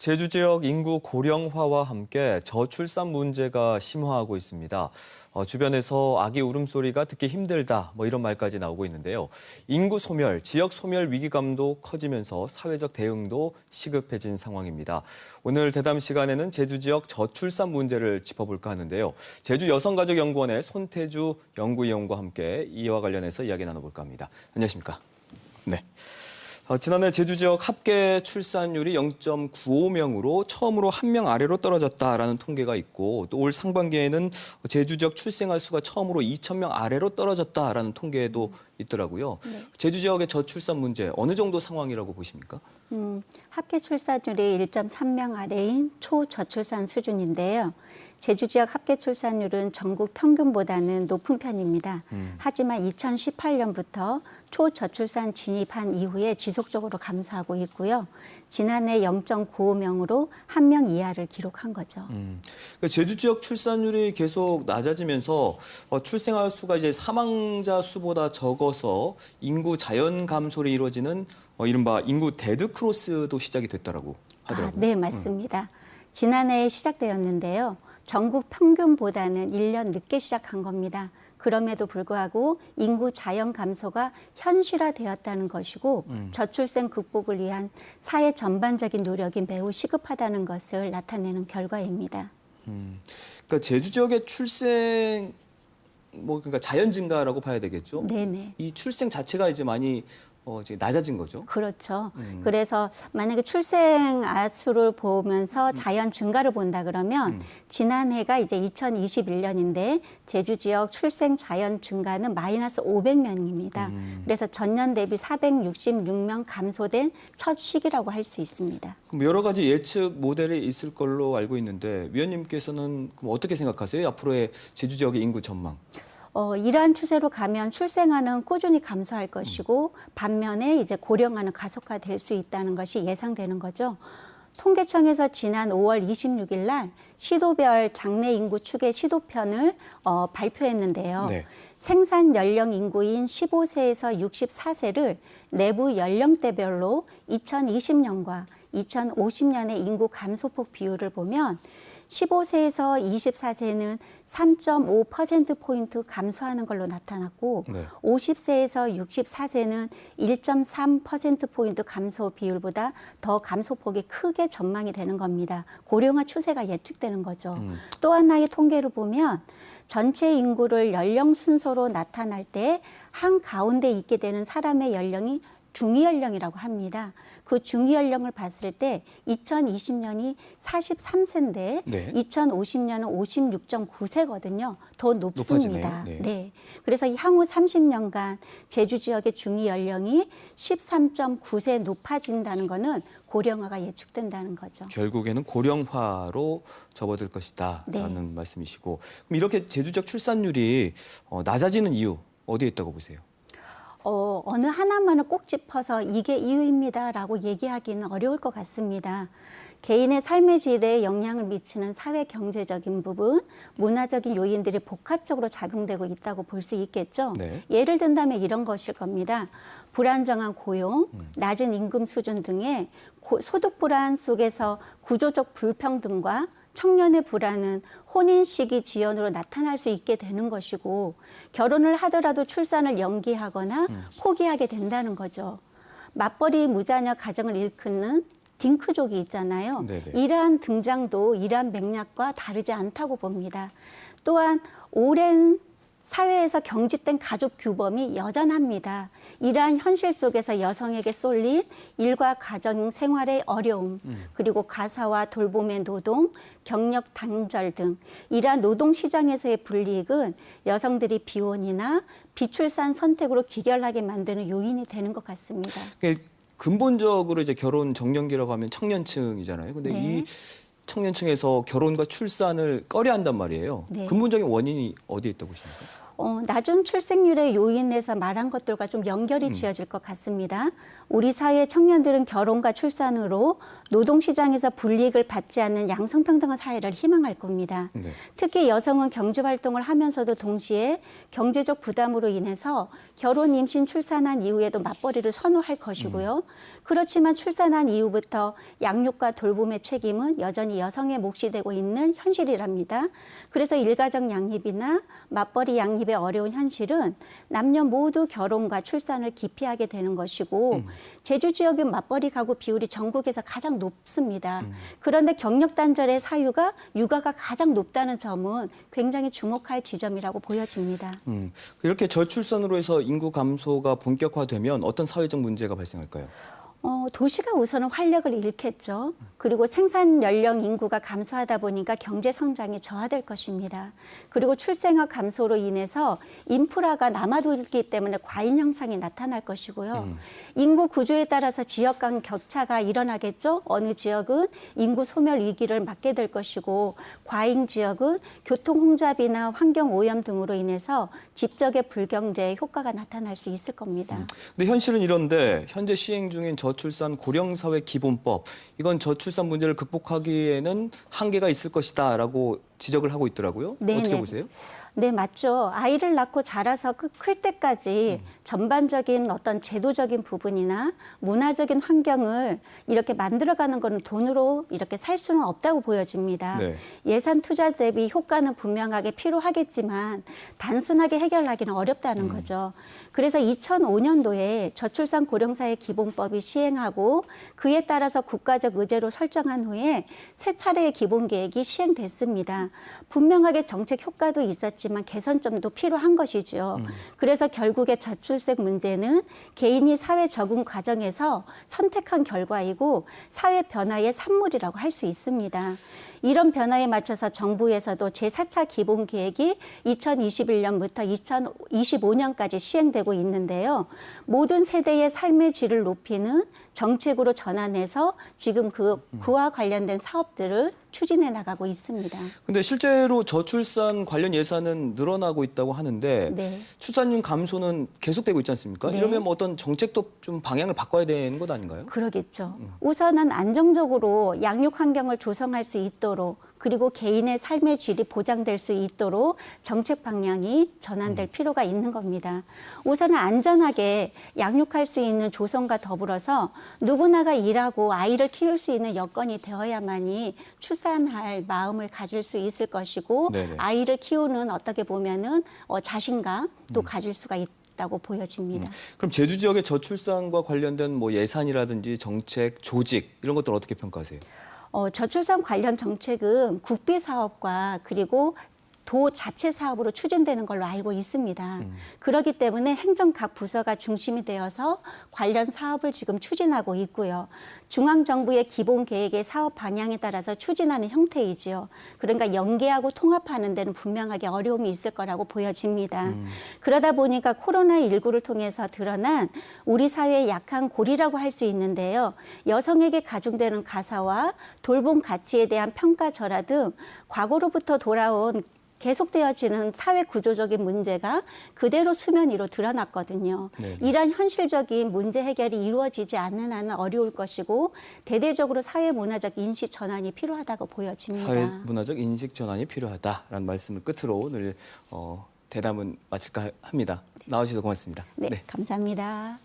제주 지역 인구 고령화와 함께 저출산 문제가 심화하고 있습니다. 주변에서 아기 울음소리가 듣기 힘들다, 이런 말까지 나오고 있는데요. 인구 소멸, 지역 소멸 위기감도 커지면서 사회적 대응도 시급해진 상황입니다. 오늘 대담 시간에는 제주 지역 저출산 문제를 짚어볼까 하는데요. 제주 여성가족연구원의 손태주 연구위원과 함께 이와 관련해서 이야기 나눠볼까 합니다. 안녕하십니까? 네. 지난해 제주 지역 합계 출산율이 0.95명으로 처음으로 1명 아래로 떨어졌다라는 통계가 있고 또 올 상반기에는 제주 지역 출생아 수가 처음으로 2,000명 아래로 떨어졌다라는 통계도 있더라고요. 네. 제주 지역의 저출산 문제 어느 정도 상황이라고 보십니까? 합계 출산율이 1.3명 아래인 초저출산 수준인데요. 제주 지역 합계 출산율은 전국 평균보다는 높은 편입니다. 하지만 2018년부터 초저출산 진입한 이후에 지속적으로 감소하고 있고요. 지난해 0.95명으로 1명 이하를 기록한 거죠. 그러니까 제주 지역 출산율이 계속 낮아지면서 출생아 수가 이제 사망자 수보다 적어서 인구 자연 감소로 이루어지는 이른바 인구 데드크로스도 시작이 됐다라고 하더라고요. 네, 맞습니다. 지난해에 시작되었는데요. 전국 평균보다는 1년 늦게 시작한 겁니다. 그럼에도 불구하고 인구 자연 감소가 현실화되었다는 것이고 저출생 극복을 위한 사회 전반적인 노력이 매우 시급하다는 것을 나타내는 결과입니다. 그러니까 제주 지역의 출생 그러니까 자연 증가라고 봐야 되겠죠? 네네. 이 출생 자체가 이제 많이 이제 낮아진 거죠? 그렇죠. 그래서 만약에 출생아 수를 보면서 자연 증가를 본다 그러면 지난해가 이제 2021년인데 제주 지역 출생 자연 증가는 마이너스 500명입니다. 그래서 전년 대비 466명 감소된 첫 시기라고 할 수 있습니다. 그럼 여러 가지 예측 모델이 있을 걸로 알고 있는데 위원님께서는 그럼 어떻게 생각하세요? 앞으로의 제주 지역의 인구 전망. 이러한 추세로 가면 출생아는 꾸준히 감소할 것이고 반면에 이제 고령화는 가속화될 수 있다는 것이 예상되는 거죠. 통계청에서 지난 5월 26일 날 시도별 장래 인구 추계 시도편을 발표했는데요. 네. 생산 연령 인구인 15세에서 64세를 내부 연령대별로 2020년과 2050년의 인구 감소폭 비율을 보면 15세에서 24세는 3.5%포인트 감소하는 걸로 나타났고 네. 50세에서 64세는 1.3%포인트 감소 비율보다 더 감소폭이 크게 전망이 되는 겁니다. 고령화 추세가 예측되는 거죠. 또 하나의 통계를 보면 전체 인구를 연령 순서로 나타날 때 한가운데 있게 되는 사람의 연령이 중위연령이라고 합니다. 그 중위연령을 봤을 때 2020년이 43세인데 네. 2050년은 56.9세거든요. 더 높습니다. 네. 네. 그래서 향후 30년간 제주 지역의 중위연령이 13.9세 높아진다는 거는 고령화가 예측된다는 거죠. 결국에는 고령화로 접어들 것이다라는 네. 말씀이시고 그럼 이렇게 제주 지역 출산율이 낮아지는 이유 어디에 있다고 보세요? 어느 하나만을 꼭 짚어서 이게 이유입니다라고 얘기하기는 어려울 것 같습니다. 개인의 삶의 질에 영향을 미치는 사회 경제적인 부분, 문화적인 요인들이 복합적으로 작용되고 있다고 볼 수 있겠죠. 네. 예를 든다면 이런 것일 겁니다. 불안정한 고용, 낮은 임금 수준 등의 소득 불안 속에서 구조적 불평등과 청년의 불안은 혼인 시기 지연으로 나타날 수 있게 되는 것이고 결혼을 하더라도 출산을 연기하거나 포기하게 된다는 거죠. 맞벌이 무자녀 가정을 일컫는 딩크족이 있잖아요. 네네. 이러한 등장도 이러한 맥락과 다르지 않다고 봅니다. 또한 오랜 사회에서 경직된 가족 규범이 여전합니다. 이러한 현실 속에서 여성에게 쏠린 일과 가정 생활의 어려움, 그리고 가사와 돌봄의 노동, 경력 단절 등 이러한 노동 시장에서의 불이익은 여성들이 비혼이나 비출산 선택으로 기결하게 만드는 요인이 되는 것 같습니다. 근본적으로 이제 결혼 정년기라고 하면 청년층이잖아요. 근데 네. 이 청년층에서 결혼과 출산을 꺼려한단 말이에요. 네. 근본적인 원인이 어디에 있다고 보십니까? 낮은 출생률의 요인에서 말한 것들과 좀 연결이 지어질 것 같습니다. 우리 사회 청년들은 결혼과 출산으로 노동시장에서 불이익을 받지 않는 양성평등한 사회를 희망할 겁니다. 네. 특히 여성은 경제활동을 하면서도 동시에 경제적 부담으로 인해서 결혼, 임신, 출산한 이후에도 맞벌이를 선호할 것이고요. 그렇지만 출산한 이후부터 양육과 돌봄의 책임은 여전히 여성의 몫이 되고 있는 현실이랍니다. 그래서 일가정 양립이나 맞벌이 양립의 어려운 현실은 남녀 모두 결혼과 출산을 기피하게 되는 것이고 제주 지역은 맞벌이 가구 비율이 전국에서 가장 높습니다. 그런데 경력 단절의 사유가 육아가 가장 높다는 점은 굉장히 주목할 지점이라고 보여집니다. 이렇게 저출산으로 해서 인구 감소가 본격화되면 어떤 사회적 문제가 발생할까요? 도시가 우선은 활력을 잃겠죠. 그리고 생산 연령 인구가 감소하다 보니까 경제 성장이 저하될 것입니다. 그리고 출생아 감소로 인해서 인프라가 남아돌기 때문에 과잉 형상이 나타날 것이고요. 인구 구조에 따라서 지역 간 격차가 일어나겠죠. 어느 지역은 인구 소멸 위기를 맞게 될 것이고 과잉 지역은 교통 혼잡이나 환경 오염 등으로 인해서 집적의 불경제의 효과가 나타날 수 있을 겁니다. 근데 현실은 이런데 현재 시행 중인 저출산 고령사회 기본법, 이건 저출산 문제를 극복하기에는 한계가 있을 것이다라고 지적을 하고 있더라고요. 네네. 어떻게 보세요? 네, 맞죠. 아이를 낳고 자라서 클 때까지 전반적인 어떤 제도적인 부분이나 문화적인 환경을 이렇게 만들어가는 거는 돈으로 이렇게 살 수는 없다고 보여집니다. 네. 예산 투자 대비 효과는 분명하게 필요하겠지만 단순하게 해결하기는 어렵다는 거죠. 그래서 2005년도에 저출산 고령사회 기본법이 시행하고 그에 따라서 국가적 의제로 설정한 후에 세 차례의 기본계획이 시행됐습니다. 분명하게 정책 효과도 있었지만 개선점도 필요한 것이죠. 그래서 결국에 저출생 문제는 개인이 사회 적응 과정에서 선택한 결과이고 사회 변화의 산물이라고 할 수 있습니다. 이런 변화에 맞춰서 정부에서도 제4차 기본계획이 2021년부터 2025년까지 시행되고 있는데요. 모든 세대의 삶의 질을 높이는 정책으로 전환해서 지금 그와 관련된 사업들을 추진해 나가고 있습니다. 근데 실제로 저출산 관련 예산은 늘어나고 있다고 하는데 네. 출산율 감소는 계속되고 있지 않습니까? 네. 이러면 뭐 어떤 정책도 좀 방향을 바꿔야 되는 것 아닌가요? 그러겠죠. 우선은 안정적으로 양육 환경을 조성할 수 있도록 그리고 개인의 삶의 질이 보장될 수 있도록 정책 방향이 전환될 필요가 있는 겁니다. 우선은 안전하게 양육할 수 있는 조성과 더불어서 누구나가 일하고 아이를 키울 수 있는 여건이 되어야만이 출산할 마음을 가질 수 있을 것이고 네네. 아이를 키우는 어떻게 보면은 자신감도 가질 수가 있다고 보여집니다. 그럼 제주 지역의 저출산과 관련된 뭐 예산이라든지 정책, 조직 이런 것들 어떻게 평가하세요? 저출산 관련 정책은 국비 사업과 그리고 도 자체 사업으로 추진되는 걸로 알고 있습니다. 그렇기 때문에 행정 각 부서가 중심이 되어서 관련 사업을 지금 추진하고 있고요. 중앙정부의 기본 계획의 사업 방향에 따라서 추진하는 형태이지요. 그러니까 연계하고 통합하는 데는 분명하게 어려움이 있을 거라고 보여집니다. 그러다 보니까 코로나19를 통해서 드러난 우리 사회의 약한 고리라고 할 수 있는데요. 여성에게 가중되는 가사와 돌봄 가치에 대한 평가절하 등 과거로부터 돌아온 계속되어지는 사회 구조적인 문제가 그대로 수면 위로 드러났거든요. 네네. 이러한 현실적인 문제 해결이 이루어지지 않는 한은 어려울 것이고 대대적으로 사회 문화적 인식 전환이 필요하다고 보여집니다. 사회 문화적 인식 전환이 필요하다라는 말씀을 끝으로 오늘 대담은 마칠까 합니다. 나와주셔서 고맙습니다. 네, 감사합니다.